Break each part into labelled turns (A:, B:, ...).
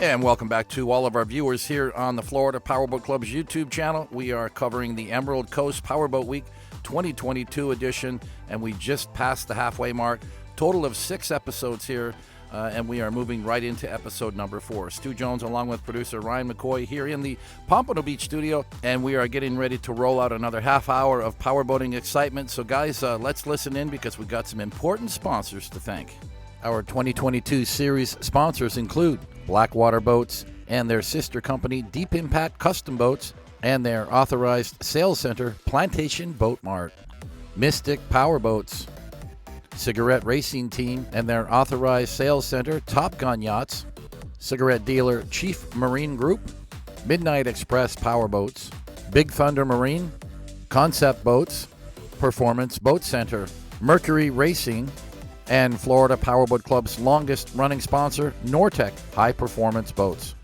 A: And welcome back to all of our viewers here on the Florida Powerboat Club's YouTube channel. We are covering the Emerald Coast Powerboat Week 2022 edition, and we just passed the halfway mark. Total of 6 episodes here, and we are moving right into episode number 4. Stu Jones along with producer Ryan McCoy here in the Pompano Beach studio, and we are getting ready to roll out another half hour of powerboating excitement. So guys, let's listen in because we got some important sponsors to thank. Our 2022 series sponsors include Blackwater Boats and their sister company Deep Impact Custom Boats and their authorized sales center Plantation Boat Mart, Mystic Powerboats, Cigarette Racing Team and their authorized sales center Top Gun Yachts, Cigarette Dealer Chief Marine Group, Midnight Express Powerboats, Big Thunder Marine, Concept Boats, Performance Boat Center, Mercury Racing, and Florida Powerboat Club's longest-running sponsor, Nortec High Performance Boats.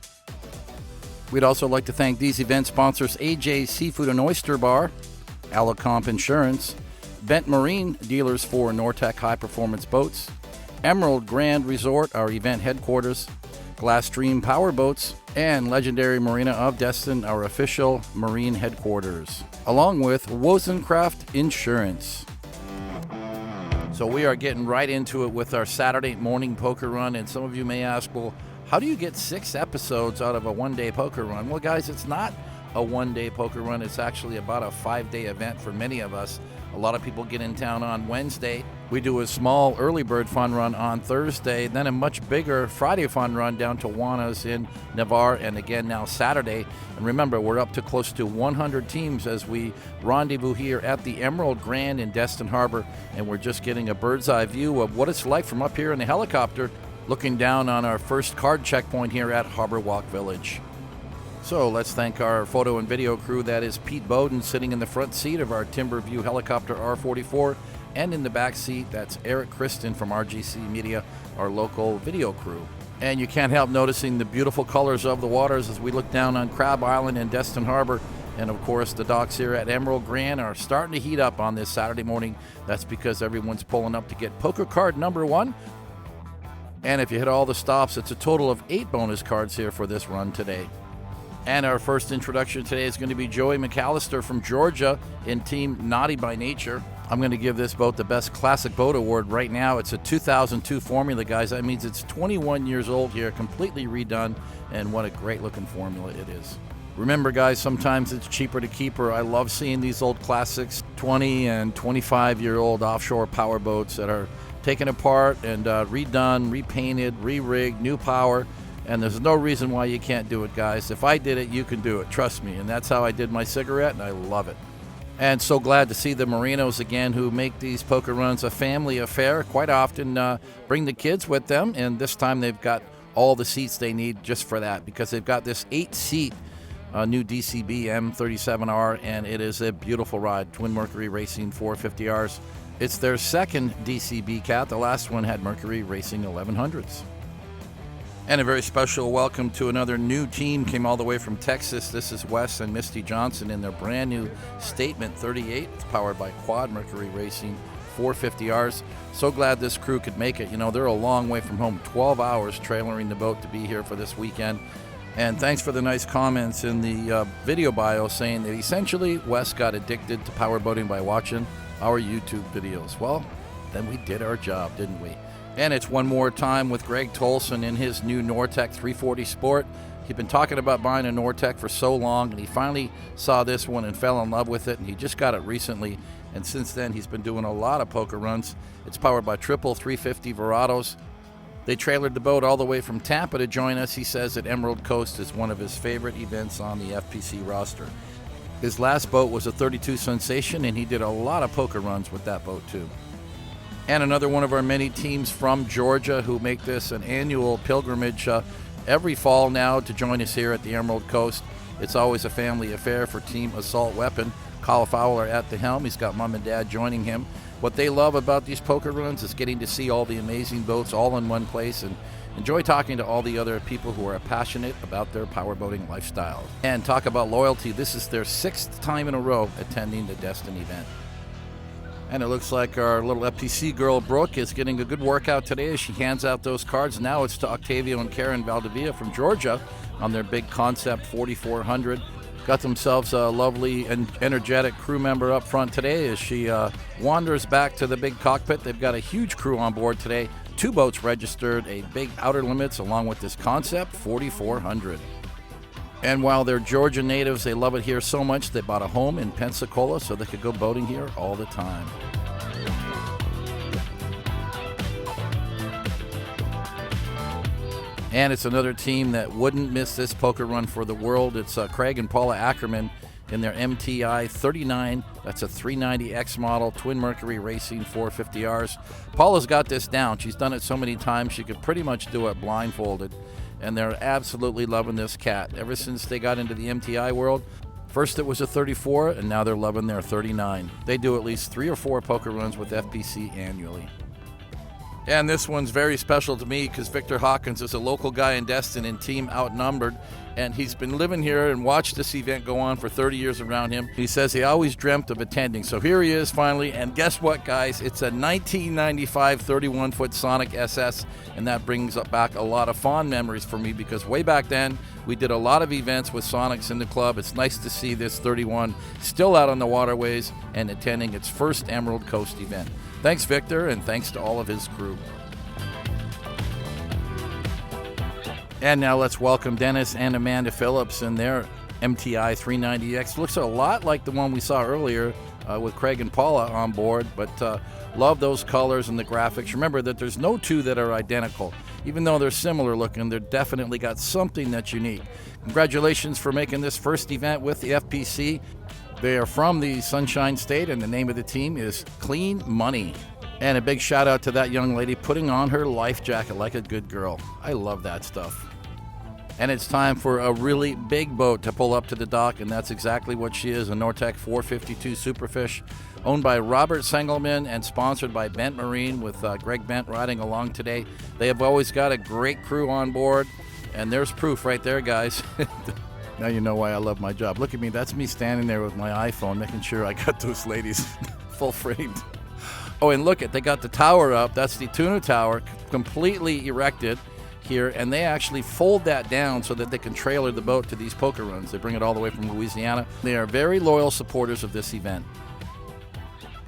A: We'd also like to thank these event sponsors, AJ's Seafood and Oyster Bar, Alicomp Insurance, Bent Marine, dealers for Nortec High Performance Boats, Emerald Grand Resort, our event headquarters, Glasstream Powerboats, and Legendary Marina of Destin, our official marine headquarters, along with Wozencraft Insurance. So we are getting right into it with our Saturday morning poker run, and some of you may ask, well, how do you get 6 episodes out of a one-day poker run? Well, guys, it's not a one-day poker run. It's actually about a 5-day event for many of us. A lot of people get in town on Wednesday. We do a small early bird fun run on Thursday, then a much bigger Friday fun run down to Juana's in Navarre, and again now Saturday. And remember, we're up to close to 100 teams as we rendezvous here at the Emerald Grand in Destin Harbor, and we're just getting a bird's eye view of what it's like from up here in the helicopter, looking down on our first card checkpoint here at Harborwalk Village. So let's thank our photo and video crew. That is Pete Bowden sitting in the front seat of our Timberview helicopter R44, and in the back seat, that's Eric Kristen from RGC Media, our local video crew. And you can't help noticing the beautiful colors of the waters as we look down on Crab Island and Destin Harbor. And of course, the docks here at Emerald Grand are starting to heat up on this Saturday morning. That's because everyone's pulling up to get poker card number 1. And if you hit all the stops, it's a total of 8 bonus cards here for this run today. And our first introduction today is going to be Joey McAllister from Georgia in Team NAUTI by Nature. I'm going to give this boat the Best Classic Boat Award right now. It's a 2002 formula, guys. That means it's 21 years old here, completely redone, and what a great-looking formula it is. Remember, guys, sometimes it's cheaper to keep her. I love seeing these old classics, 20 and 25-year-old offshore power boats that are taken apart and redone, repainted, re-rigged, new power. And there's no reason why you can't do it, guys. If I did it, you can do it. Trust me. And that's how I did my cigarette, and I love it. And so glad to see the Marinos again, who make these poker runs a family affair. Quite often bring the kids with them, and this time they've got all the seats they need just for that, because they've got this 8-seat new DCB M37R, and it is a beautiful ride. Twin Mercury Racing 450Rs. It's their second DCB cat. The last one had Mercury Racing 1100s. And a very special welcome to another new team, came all the way from Texas. This is Wes and Misty Johnson in their brand new Statement 38. It's powered by Quad Mercury Racing 450Rs. So glad this crew could make it. You know, they're a long way from home, 12 hours trailering the boat to be here for this weekend. And thanks for the nice comments in the video bio saying that essentially Wes got addicted to powerboating by watching our YouTube videos. Well, then we did our job, didn't we? And it's one more time with Greg Tolson in his new Nortec 340 Sport. He'd been talking about buying a Nortec for so long, and he finally saw this one and fell in love with it, and he just got it recently. And since then, he's been doing a lot of poker runs. It's powered by triple 350 Verados. They trailered the boat all the way from Tampa to join us. He says that Emerald Coast is one of his favorite events on the FPC roster. His last boat was a 32 Sensation, and he did a lot of poker runs with that boat too. And another one of our many teams from Georgia who make this an annual pilgrimage every fall now to join us here at the Emerald Coast. It's always a family affair for Team Assault Weapon. Kyle Fowler at the helm. He's got mom and dad joining him. What they love about these poker runs is getting to see all the amazing boats all in one place and enjoy talking to all the other people who are passionate about their powerboating lifestyle. And talk about loyalty. This is their 6th time in a row attending the Destin event. And it looks like our little FTC girl, Brooke, is getting a good workout today as she hands out those cards. Now it's to Octavio and Karen Valdivia from Georgia on their big Concept 4400. Got themselves a lovely and energetic crew member up front today as she wanders back to the big cockpit. They've got a huge crew on board today. 2 boats registered, a big outer limits along with this Concept 4400. And while they're Georgia natives, they love it here so much they bought a home in Pensacola so they could go boating here all the time. And it's another team that wouldn't miss this poker run for the world. It's Craig and Paula Ackerman in their MTI 39. That's a 390X model, Twin Mercury Racing 450Rs. Paula's got this down. She's done it so many times she could pretty much do it blindfolded. And they're absolutely loving this cat. Ever since they got into the MTI world, first it was a 34, and now they're loving their 39. They do at least 3 or 4 poker runs with FPC annually. And this one's very special to me because Victor Hawkins is a local guy in Destin in Team Outnumbered, and he's been living here and watched this event go on for 30 years around him. He says he always dreamt of attending. So here he is finally, and guess what, guys? It's a 1995 31-foot Sonic SS, and that brings back a lot of fond memories for me because way back then, we did a lot of events with Sonics in the club. It's nice to see this 31 still out on the waterways and attending its first Emerald Coast event. Thanks, Victor, and thanks to all of his crew. And now let's welcome Dennis and Amanda Phillips in their MTI 390X. Looks a lot like the one we saw earlier with Craig and Paula on board, but love those colors and the graphics. Remember that there's no 2 that are identical. Even though they're similar looking, they're definitely got something that's unique. Congratulations for making this first event with the FPC. They are from the Sunshine State, and the name of the team is Clean Money. And a big shout out to that young lady putting on her life jacket like a good girl. I love that stuff. And it's time for a really big boat to pull up to the dock, and that's exactly what she is, a Nortec 452 Superfish, owned by Robert Sengelman and sponsored by Bent Marine with Greg Bent riding along today. They have always got a great crew on board, and there's proof right there, guys. Now you know why I love my job. Look at me, that's me standing there with my iPhone making sure I got those ladies full framed. Oh, and look, they got the tower up. That's the tuna tower, completely erected here, and they actually fold that down so that they can trailer the boat to these poker runs. They bring it all the way from Louisiana. They are very loyal supporters of this event.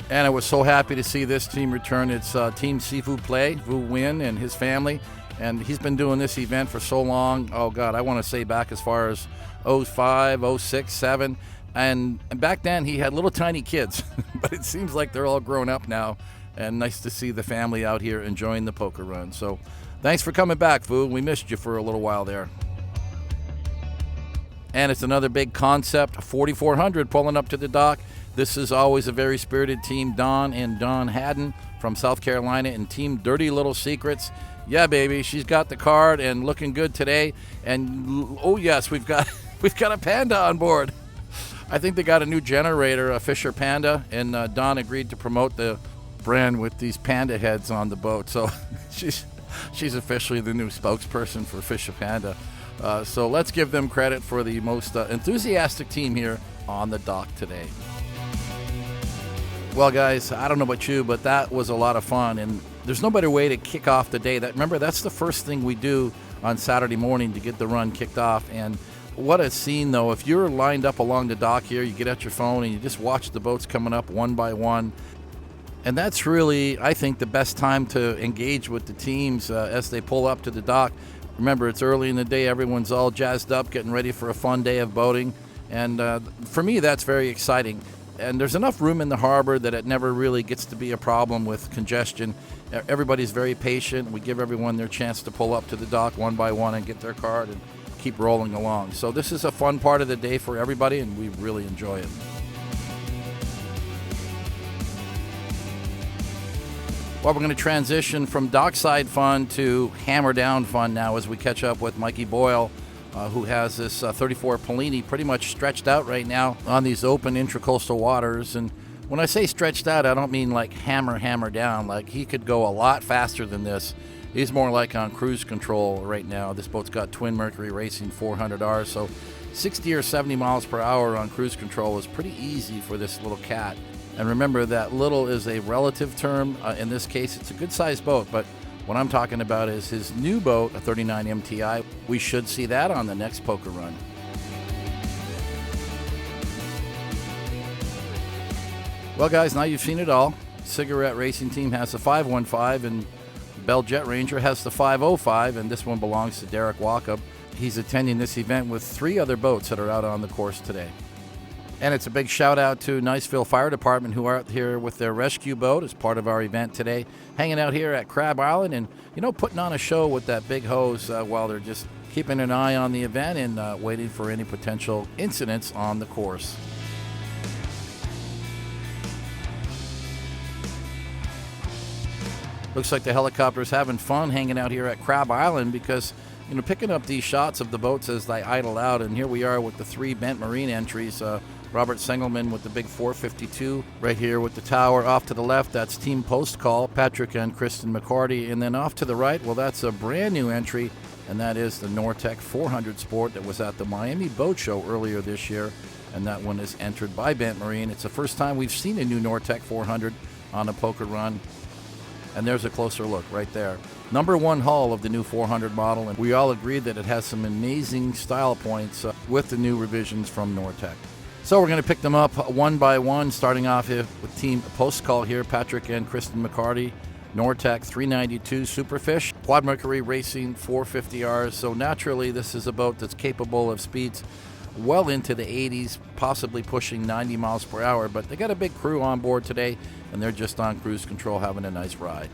A: And I was so happy to see this team return. It's Team Seafood Play, Vu Nguyen and his family. And he's been doing this event for so long. Oh, God, I want to say back as far as 05, 06, 07. And back then, he had little tiny kids. But it seems like they're all grown up now. And nice to see the family out here enjoying the poker run. So thanks for coming back, Vu. We missed you for a little while there. And it's another big Concept 4400 pulling up to the dock. This is always a very spirited team, Don and Don Haddon from South Carolina, and Team Dirty Little Secrets. Yeah, baby, she's got the card and looking good today. And oh yes, we've got a Panda on board. I think they got a new generator, a Fisher Panda, and Don agreed to promote the brand with these panda heads on the boat. So she's officially the new spokesperson for Fisher Panda. So let's give them credit for the most enthusiastic team here on the dock today. Well, guys, I don't know about you, but that was a lot of fun, and there's no better way to kick off the day. Remember, that's the first thing we do on Saturday morning to get the run kicked off. And what a scene, though. If you're lined up along the dock here, you get out your phone and you just watch the boats coming up one by one. And that's really, I think, the best time to engage with the teams as they pull up to the dock. Remember, it's early in the day. Everyone's all jazzed up, getting ready for a fun day of boating. And for me, that's very exciting. And there's enough room in the harbor that it never really gets to be a problem with congestion. Everybody's very patient. We give everyone their chance to pull up to the dock one by one and get their card and keep rolling along. So this is a fun part of the day for everybody, and we really enjoy it. Well, we're going to transition from dockside fun to hammer down fun now as we catch up with Mikey Boyle, who has this 34 Pilini pretty much stretched out right now on these open intracoastal waters. And when I say stretched out, I don't mean like hammer down. Like, he could go a lot faster than this. He's more like on cruise control right now. This boat's got Twin Mercury Racing 400R, so 60 or 70 miles per hour on cruise control is pretty easy for this little cat. And remember that little is a relative term. In this case, it's a good-sized boat, but what I'm talking about is his new boat, a 39 MTI. We should see that on the next poker run. Well, guys, now you've seen it all. Cigarette Racing Team has the 515, and Bell Jet Ranger has the 505, and this one belongs to Derek Walkup. He's attending this event with 3 other boats that are out on the course today. And it's a big shout out to Niceville Fire Department, who are out here with their rescue boat as part of our event today, hanging out here at Crab Island and, putting on a show with that big hose while they're just keeping an eye on the event and waiting for any potential incidents on the course. Looks like the helicopter's having fun hanging out here at Crab Island because, picking up these shots of the boats as they idle out. And here we are with the 3 bent marine entries. Robert Sengelman with the big 452 right here with the tower. Off to the left, that's Team Post Call, Patrick and Kristen McCarty. And then off to the right, well, that's a brand new entry, and that is the Nortec 400 Sport that was at the Miami Boat Show earlier this year. And that one is entered by Bent Marine. It's the first time we've seen a new Nortec 400 on a poker run. And there's a closer look right there. Number 1 hull of the new 400 model, and we all agreed that it has some amazing style points with the new revisions from Nortec. So we're going to pick them up one by one, starting off here with Team Post Call here, Patrick and Kristen McCarty, Nortec 392 Superfish, Quad Mercury Racing 450Rs. So naturally, this is a boat that's capable of speeds well into the 80s, possibly pushing 90 miles per hour, but they got a big crew on board today, and they're just on cruise control having a nice ride.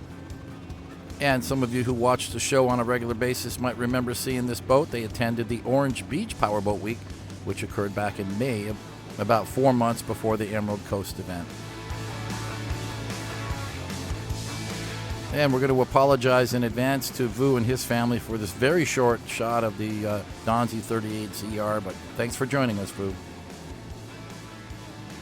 A: And some of you who watch the show on a regular basis might remember seeing this boat. They attended the Orange Beach Powerboat Week, which occurred back in May, about 4 months before the Emerald Coast event. And we're going to apologize in advance to Vu and his family for this very short shot of the DONZI 38ZR, but thanks for joining us, Vu.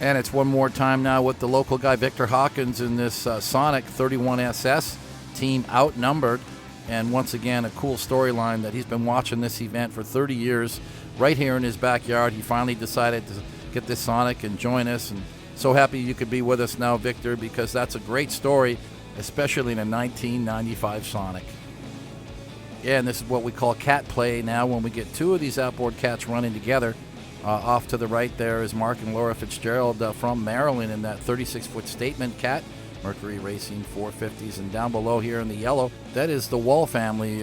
A: And it's one more time now with the local guy, Victor Hawkins, in this Sonic 31SS, Team Outnumbered. And once again, a cool storyline that he's been watching this event for 30 years right here in his backyard. He finally decided to get this Sonic and join us. And so happy you could be with us now, Victor, because that's a great story, especially in a 1995 Sonic. Yeah, and this is what we call cat play now when we get 2 of these outboard cats running together. Off to the right there is Mark and Laura Fitzgerald from Maryland in that 36-foot Statement cat, Mercury Racing 450s. And down below here in the yellow, that is the Wall family,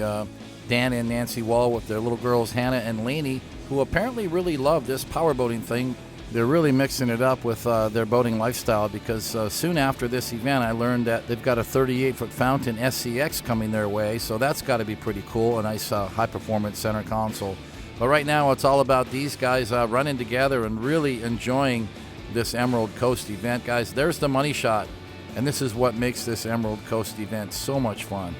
A: Dan and Nancy Wall with their little girls Hannah and Lainey, who apparently really love this powerboating thing. They're really mixing it up with their boating lifestyle because soon after this event, I learned that they've got a 38-foot Fountain SCX coming their way, so that's got to be pretty cool, a nice high-performance center console. But right now, it's all about these guys running together and really enjoying this Emerald Coast event. Guys, there's the money shot, and this is what makes this Emerald Coast event so much fun.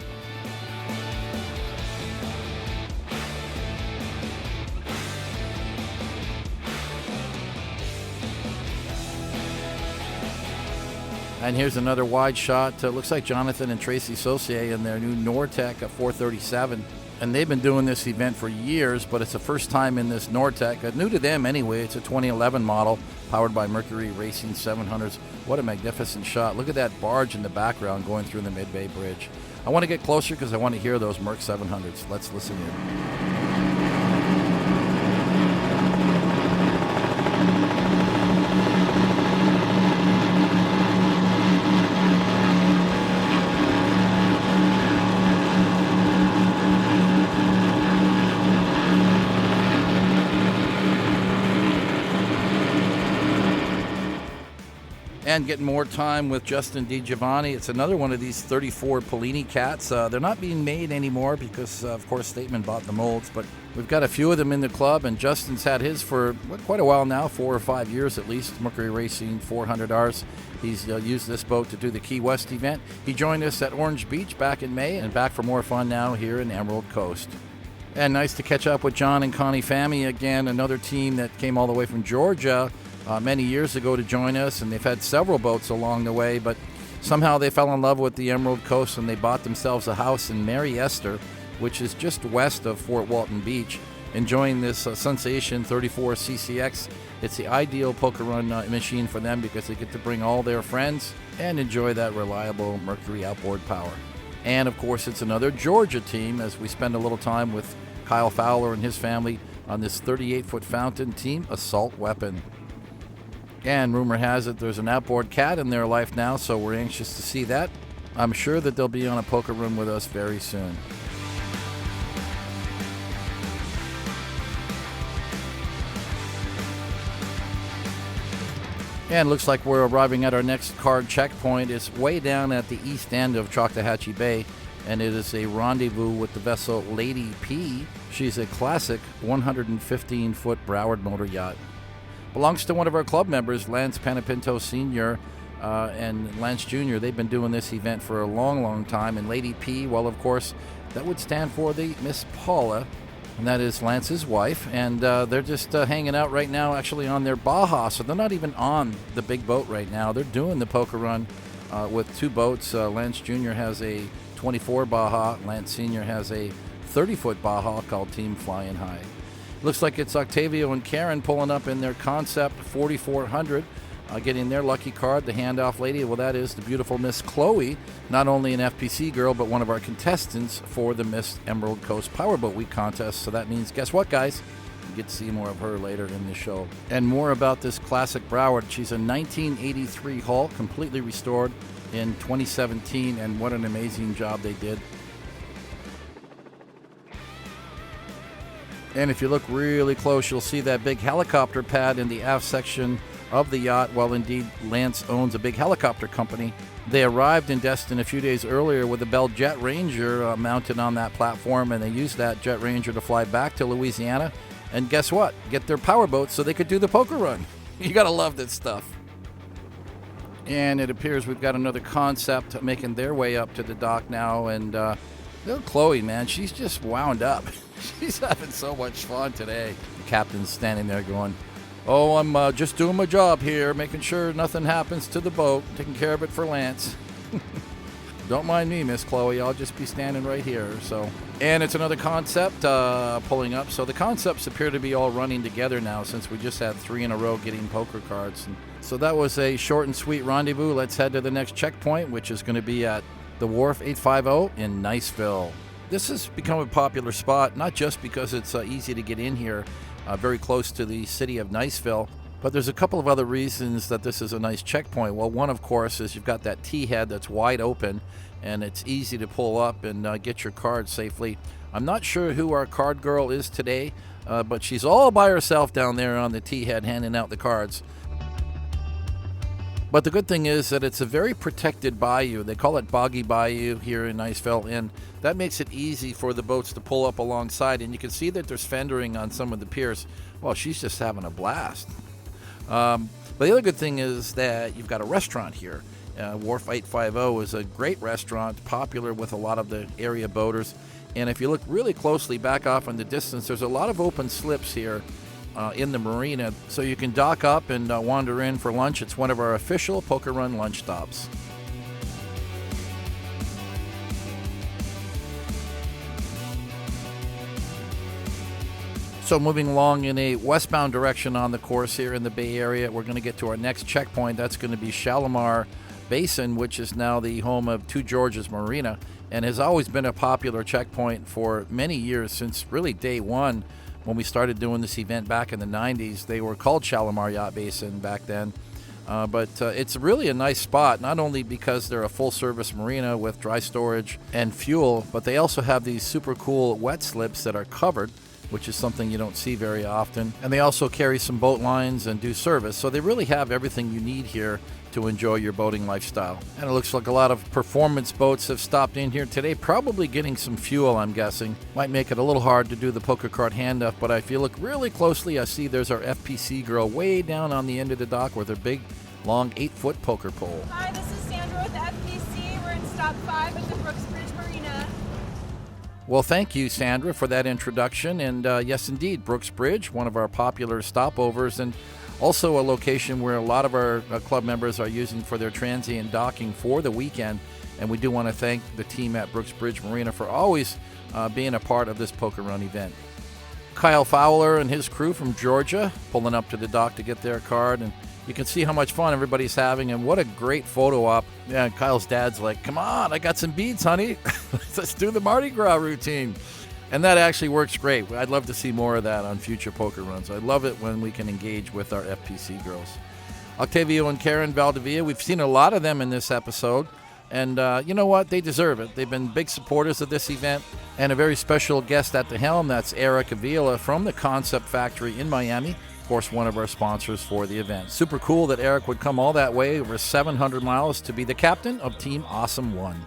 A: And here's another wide shot. Looks like Jonathan and Tracy Saucier in their new Nortec 437. And they've been doing this event for years, but it's the first time in this Nortec. New to them anyway. It's a 2011 model powered by Mercury Racing 700s. What a magnificent shot. Look at that barge in the background going through the Mid-Bay Bridge. I want to get closer because I want to hear those Merc 700s. Let's listen in. And getting more time with Justin DiGiovanni. It's another one of these 34 PILINI cats. They're not being made anymore because, of course, Statement bought the molds, but we've got a few of them in the club, and Justin's had his for quite a while now, 4 or 5 years at least, Mercury Racing 400Rs. He's used this boat to do the Key West event. He joined us at Orange Beach back in May, and back for more fun now here in Emerald Coast. And nice to catch up with John and Connie Fami again, another team that came all the way from Georgia many years ago to join us, and they've had several boats along the way, but somehow they fell in love with the Emerald Coast and they bought themselves a house in Mary Esther, which is just west of Fort Walton Beach. enjoying this Sensation 34 CCX. It's the ideal poker run machine for them because they get to bring all their friends and enjoy that reliable Mercury outboard power. And of course, it's another Georgia team as we spend a little time with Kyle Fowler and his family on this 38-foot fountain team assault weapon. And rumor has it there's an outboard cat in their life now, so we're anxious to see that. I'm sure that they'll be on a poker run with us very soon. And looks like we're arriving at our next card checkpoint. It's way down at the east end of Choctawhatchee Bay, and it is a rendezvous with the vessel Lady P. She's a classic 115-foot Broward motor yacht. Belongs to one of our club members, Lance Panapinto Sr. And Lance Jr. They've been doing this event for a long, long time. And Lady P, well, of course, that would stand for the Miss Paula, and that is Lance's wife. And they're just hanging out right now, actually, on their Baja. So they're not even on the big boat right now. They're doing the poker run with two boats. Lance Jr. has a 24 Baja. Lance Sr. has a 30-foot Baja called Team Flying High. Looks like it's Octavio and Karen pulling up in their Concept 4400, getting their lucky card, the handoff lady. Well, that is the beautiful Miss Chloe, not only an FPC girl, but one of our contestants for the Miss Emerald Coast Powerboat Week contest. So that means, guess what, guys? You get to see more of her later in the show. And more about this classic Broward. She's a 1983 hull, completely restored in 2017, and what an amazing job they did. And if you look really close, you'll see that big helicopter pad in the aft section of the yacht. Well, indeed, Lance owns a big helicopter company. They arrived in Destin a few days earlier with a Bell Jet Ranger mounted on that platform, and they used that Jet Ranger to fly back to Louisiana. And guess what? Get their powerboat so they could do the poker run. You gotta love this stuff. And it appears we've got another Concept making their way up to the dock now, and little Chloe, man, she's just wound up. She's having so much fun today. The captain's standing there going, "Oh, I'm just doing my job here, making sure nothing happens to the boat, taking care of it for Lance." Don't mind me, Miss Chloe. I'll just be standing right here. So, and it's another Concept pulling up. So the Concepts appear to be all running together now since we just had 3 in a row getting poker cards. And so that was a short and sweet rendezvous. Let's head to the next checkpoint, which is going to be at the Wharf 850 in Niceville. This has become a popular spot, not just because it's easy to get in here, very close to the city of Niceville, but there's a couple of other reasons that this is a nice checkpoint. Well, one, of course, is you've got that T-head that's wide open, and it's easy to pull up and get your card safely. I'm not sure who our card girl is today, but she's all by herself down there on the T-head handing out the cards. But the good thing is that it's a very protected bayou. They call it Boggy Bayou here in Niceville, and that makes it easy for the boats to pull up alongside. And you can see that there's fendering on some of the piers. Well, she's just having a blast. But the other good thing is that you've got a restaurant here. Wharf 850 is a great restaurant, popular with a lot of the area boaters. And if you look really closely back off in the distance, there's a lot of open slips here in the marina, so you can dock up and wander in for lunch. It's one of our official poker run lunch stops. So moving along in a westbound direction on the course here in the Bay Area, we're going to get to our next checkpoint. That's going to be Shalimar Basin, which is now the home of Two Georges Marina, and has always been a popular checkpoint for many years, since really day one. When we started doing this event back in the 90s, they were called Shalimar Yacht Basin back then. But it's really a nice spot, not only because they're a full-service marina with dry storage and fuel, but they also have these super cool wet slips that are covered, which is something you don't see very often. And they also carry some boat lines and do service. So they really have everything you need here to enjoy your boating lifestyle. And it looks like a lot of performance boats have stopped in here today, probably getting some fuel, I'm guessing. Might make it a little hard to do the poker card handoff, but if you look really closely, I see there's our FPC girl way down on the end of the dock with her big, long 8-foot poker pole.
B: Hi, this is Sandra with the FPC. We're in stop 5 at the Brooksbridge Marina.
A: Well, thank you, Sandra, for that introduction. And yes, indeed, Brooksbridge, one of our popular stopovers, and also a location where a lot of our club members are using for their transient docking for the weekend. And we do want to thank the team at Brooksbridge Marina for always being a part of this poker run event. Kyle Fowler and his crew from Georgia pulling up to the dock to get their card, and you can see how much fun everybody's having, and what a great photo op. Yeah, Kyle's dad's like, come on, I got some beads, honey. Let's do the Mardi Gras routine. And that actually works great. I'd love to see more of that on future poker runs. I love it when we can engage with our FPC girls. Octavio and Karen Valdivia, we've seen a lot of them in this episode. And you know what? They deserve it. They've been big supporters of this event. And a very special guest at the helm, that's Eric Avila from the Concept Factory in Miami. Of course, one of our sponsors for the event. Super cool that Eric would come all that way, over 700 miles, to be the captain of Team Awesome 1.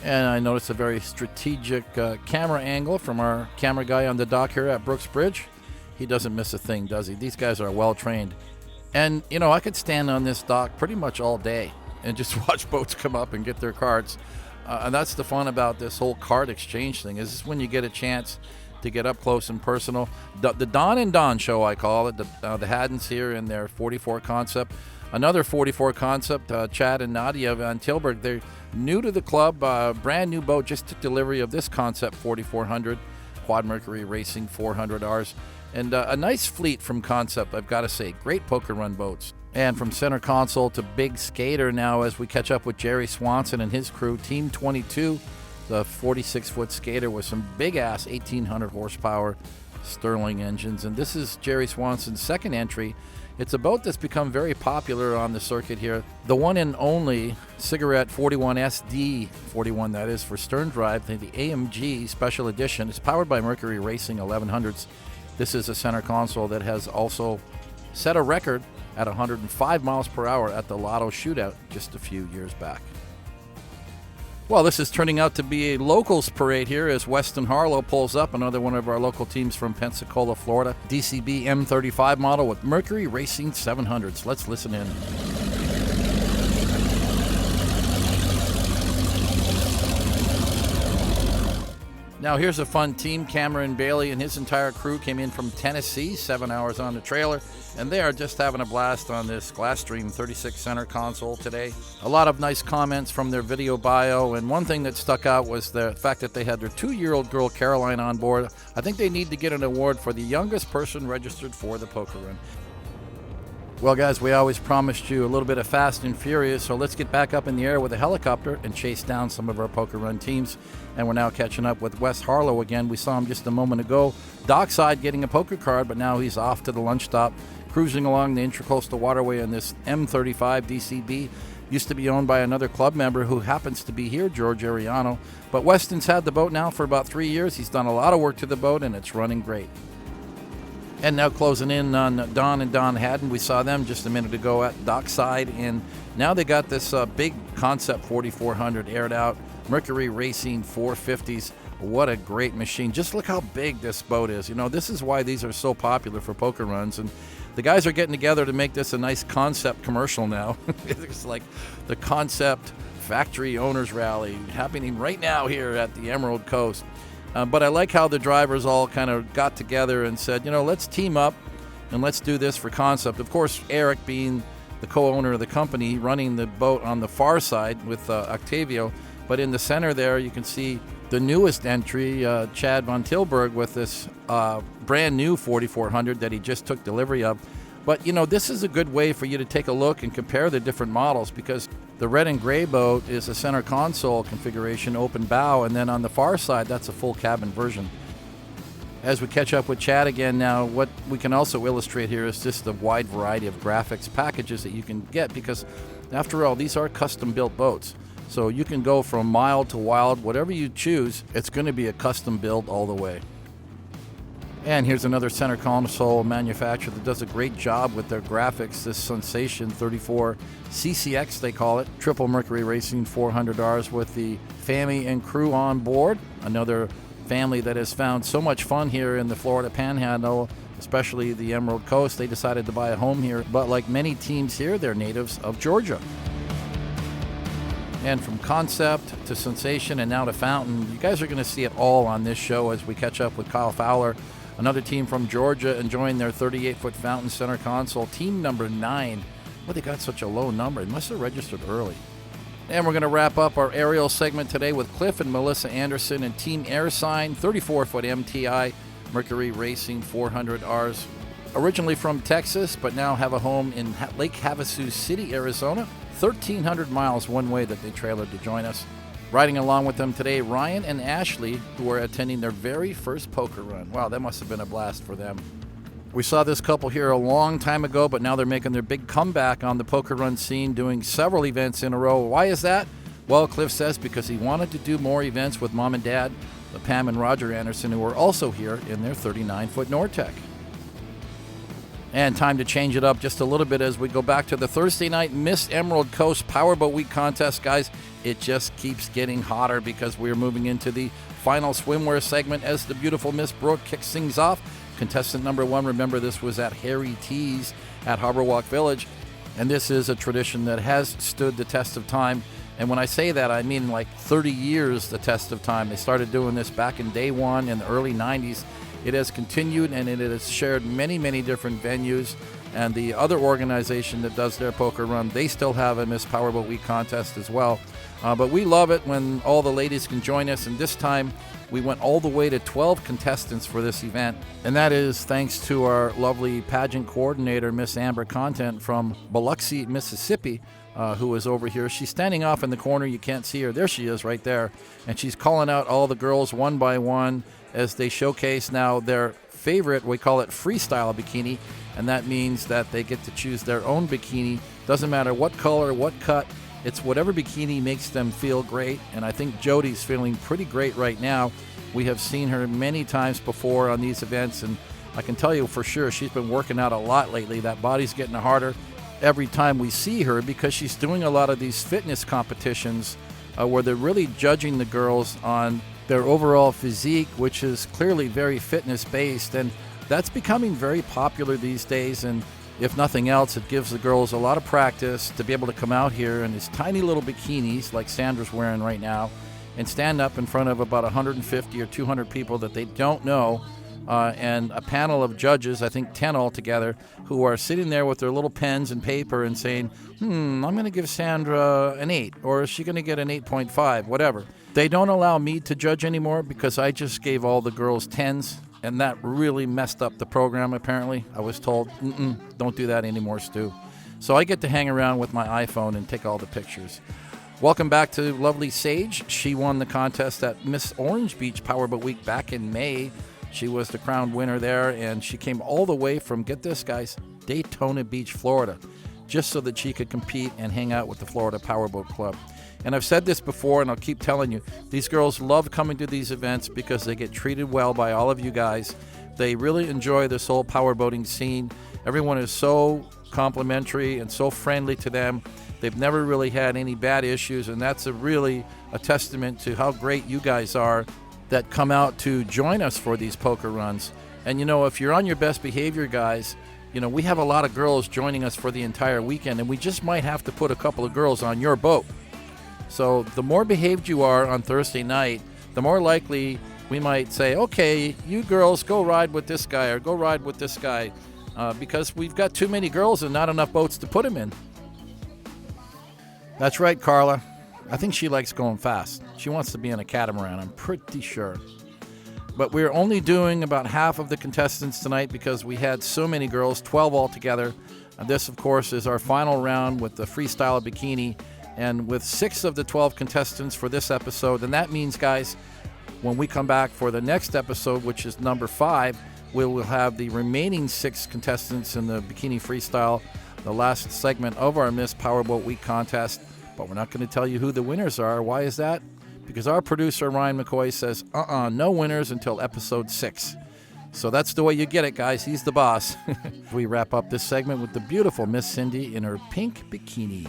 A: And I noticed a very strategic camera angle from our camera guy on the dock here at Brooks Bridge. He doesn't miss a thing, does he? These guys are well trained. And, you know, I could stand on this dock pretty much all day and just watch boats come up and get their cards. And that's the fun about this whole card exchange thing, is when you get a chance to get up close and personal. The Don and Don show, I call it. The Haddons here in their 44 concept. Another 44 concept, Chad and Nadia Van Tilburg. They're new to the club, brand new boat, just took delivery of this concept 4400, Quad Mercury Racing 400Rs. And a nice fleet from Concept, I've got to say. Great poker run boats. And from center console to big skater now, as we catch up with Jerry Swanson and his crew, Team 22, the 46-foot skater with some big-ass 1,800 horsepower Sterling engines. And this is Jerry Swanson's second entry. It's a boat that's become very popular on the circuit here. The one and only Cigarette 41 SD, 41 that is, for stern drive, the AMG Special Edition. It's powered by Mercury Racing 1100s. This is a center console that has also set a record at 105 miles per hour at the Lotto Shootout just a few years back. Well, this is turning out to be a locals parade here as Weston Harlow pulls up, another one of our local teams from Pensacola, Florida. DCB M35 model with Mercury Racing 700s. Let's listen in. Now here's a fun team. Cameron Bailey and his entire crew came in from Tennessee, 7 hours on the trailer, and they are just having a blast on this Glasstream 36 center console today. A lot of nice comments from their video bio, and one thing that stuck out was the fact that they had their 2-year-old girl Caroline on board. I think they need to get an award for the youngest person registered for the poker run. Well, guys, we always promised you a little bit of Fast and Furious, so let's get back up in the air with a helicopter and chase down some of our poker run teams. And we're now catching up with Wes Harlow again. We saw him just a moment ago, dockside getting a poker card, but now he's off to the lunch stop, cruising along the Intracoastal Waterway in this M35 DCB. Used to be owned by another club member who happens to be here, George Ariano. But Weston's had the boat now for about 3 years. He's done a lot of work to the boat, and it's running great. And now closing in on Don and Don Haddon. We saw them just a minute ago at dockside, and now they got this big Concept 4400 aired out, Mercury Racing 450s. What a great machine. Just look how big this boat is. You know, this is why these are so popular for poker runs, and the guys are getting together to make this a nice concept commercial now. It's like the Concept Factory Owners Rally happening right now here at the Emerald Coast. But I like how the drivers all kind of got together and said, you know, let's team up and let's do this for Concept. Of course, Eric being the co-owner of the company, running the boat on the far side with Octavio. But in the center there, you can see the newest entry, Chad Von Tilburg, with this brand new 4400 that he just took delivery of. But, you know, this is a good way for you to take a look and compare the different models, because the red and gray boat is a center console configuration, open bow, and then on the far side, that's a full cabin version. As we catch up with Chad again now, what we can also illustrate here is just the wide variety of graphics packages that you can get, because after all, these are custom-built boats. So you can go from mild to wild, whatever you choose, it's going to be a custom build all the way. And here's another center console manufacturer that does a great job with their graphics. This Sensation 34 CCX, they call it. Triple Mercury Racing 400Rs with the family and crew on board. Another family that has found so much fun here in the Florida Panhandle, especially the Emerald Coast. They decided to buy a home here. But like many teams here, they're natives of Georgia. And from Concept to Sensation and now to Fountain, you guys are going to see it all on this show as we catch up with Kyle Fowler. Another team from Georgia enjoying their 38-foot Fountain center console, team number 9. Well, they got such a low number. It must have registered early. And we're going to wrap up our aerial segment today with Cliff and Melissa Anderson and Team Airsign 34-foot MTI Mercury Racing 400Rs. Originally from Texas, but now have a home in Lake Havasu City, Arizona. 1,300 miles one way that they trailered to join us. Riding along with them today, Ryan and Ashley, who are attending their very first poker run. Wow, that must have been a blast for them. We saw this couple here a long time ago, but now they're making their big comeback on the poker run scene, doing several events in a row. Why is that? Well, Cliff says because he wanted to do more events with Mom and Dad, the Pam and Roger Anderson, who are also here in their 39-foot Nortec. And time to change it up just a little bit as we go back to the Thursday night Miss Emerald Coast Powerboat Week contest, guys. It just keeps getting hotter because we're moving into the final swimwear segment as the beautiful Miss Brooke kicks things off. Contestant number 1, remember this was at Harry T's at Harborwalk Village, and this is a tradition that has stood the test of time. And when I say that, I mean like 30 years the test of time. They started doing this back in day one in the early 90s. It has continued, and it has shared many, many different venues. And the other organization that does their poker run, they still have a Miss Powerboat Week contest as well. But we love it when all the ladies can join us, and this time we went all the way to 12 contestants for this event. And that is thanks to our lovely pageant coordinator, Miss Amber Content from Biloxi, Mississippi, who is over here. She's standing off in the corner. You can't see her. There she is right there. And she's calling out all the girls one by one as they showcase now their favorite, we call it freestyle bikini, and that means that they get to choose their own bikini. Doesn't matter what color, what cut, it's whatever bikini makes them feel great. And I think Jody's feeling pretty great right now. We have seen her many times before on these events, and I can tell you for sure she's been working out a lot lately. That body's getting harder every time we see her because she's doing a lot of these fitness competitions where they're really judging the girls on their overall physique, which is clearly very fitness-based, and that's becoming very popular these days. And if nothing else, it gives the girls a lot of practice to be able to come out here in these tiny little bikinis like Sandra's wearing right now and stand up in front of about 150 or 200 people that they don't know, and a panel of judges, I think 10 altogether, who are sitting there with their little pens and paper and saying, I'm going to give Sandra an 8, or is she going to get an 8.5, whatever. They don't allow me to judge anymore because I just gave all the girls 10s, and that really messed up the program, apparently. I was told, don't do that anymore, Stu. So I get to hang around with my iPhone and take all the pictures. Welcome back to lovely Sage. She won the contest at Miss Orange Beach Powerboat Week back in May. She was the crowned winner there, and she came all the way from, get this, guys, Daytona Beach, Florida, just so that she could compete and hang out with the Florida Powerboat Club. And I've said this before, and I'll keep telling you, these girls love coming to these events because they get treated well by all of you guys. They really enjoy this whole powerboating scene. Everyone is so complimentary and so friendly to them. They've never really had any bad issues, and that's really a testament to how great you guys are that come out to join us for these poker runs. And, if you're on your best behavior, guys, we have a lot of girls joining us for the entire weekend, and we just might have to put a couple of girls on your boat. So the more behaved you are on Thursday night, the more likely we might say, okay, you girls go ride with this guy or go ride with this guy, because we've got too many girls and not enough boats to put them in. That's right, Carla. I think she likes going fast. She wants to be in a catamaran, I'm pretty sure. But we're only doing about half of the contestants tonight because we had so many girls, 12 altogether. This, of course, is our final round with the freestyle bikini. And with 6 of the 12 contestants for this episode, and that means, guys, when we come back for the next episode, which is number 5, we will have the remaining 6 contestants in the bikini freestyle, the last segment of our Miss Powerboat Week contest. But we're not going to tell you who the winners are. Why is that? Because our producer, Ryan McCoy, says, no winners until episode 6. So that's the way you get it, guys. He's the boss. We wrap up this segment with the beautiful Miss Cindy in her pink bikini.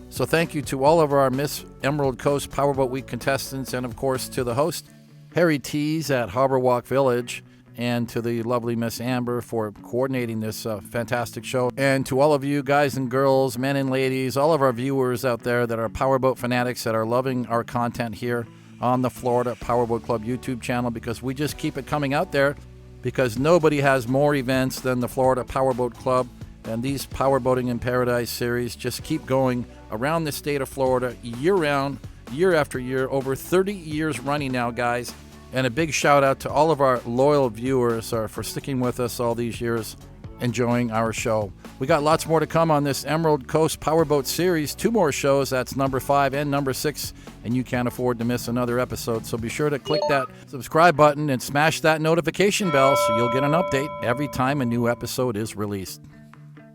A: So thank you to all of our Miss Emerald Coast Powerboat Week contestants, and of course to the host, Harry T's at Harborwalk Village, and to the lovely Miss Amber for coordinating this fantastic show. And to all of you guys and girls, men and ladies, all of our viewers out there that are powerboat fanatics that are loving our content here on the Florida Powerboat Club YouTube channel, because we just keep it coming out there, because nobody has more events than the Florida Powerboat Club. And these Powerboating in Paradise series just keep going around the state of Florida year-round, year after year, over 30 years running now, guys. And a big shout out to all of our loyal viewers for sticking with us all these years, enjoying our show. We got lots more to come on this Emerald Coast Powerboat series. 2 more shows, that's number 5 and number 6, and you can't afford to miss another episode. So be sure to click that subscribe button and smash that notification bell so you'll get an update every time a new episode is released.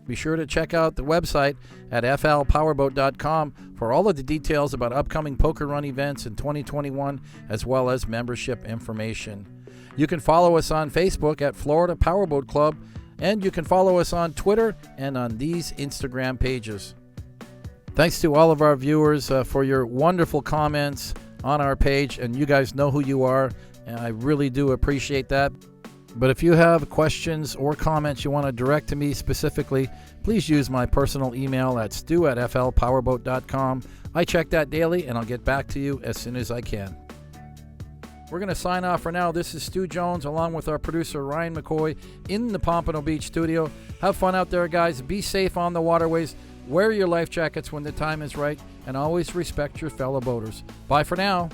A: Be sure to check out the website at flpowerboat.com for all of the details about upcoming poker run events in 2021, as well as membership information. You can follow us on Facebook at Florida Powerboat Club, and you can follow us on Twitter and on these Instagram pages. Thanks to all of our viewers for your wonderful comments on our page, and you guys know who you are, and I really do appreciate that. But if you have questions or comments you want to direct to me specifically, please use my personal email at stu@flpowerboat.com. I check that daily, and I'll get back to you as soon as I can. We're going to sign off for now. This is Stu Jones along with our producer Ryan McCoy in the Pompano Beach studio. Have fun out there, guys. Be safe on the waterways. Wear your life jackets when the time is right, and always respect your fellow boaters. Bye for now.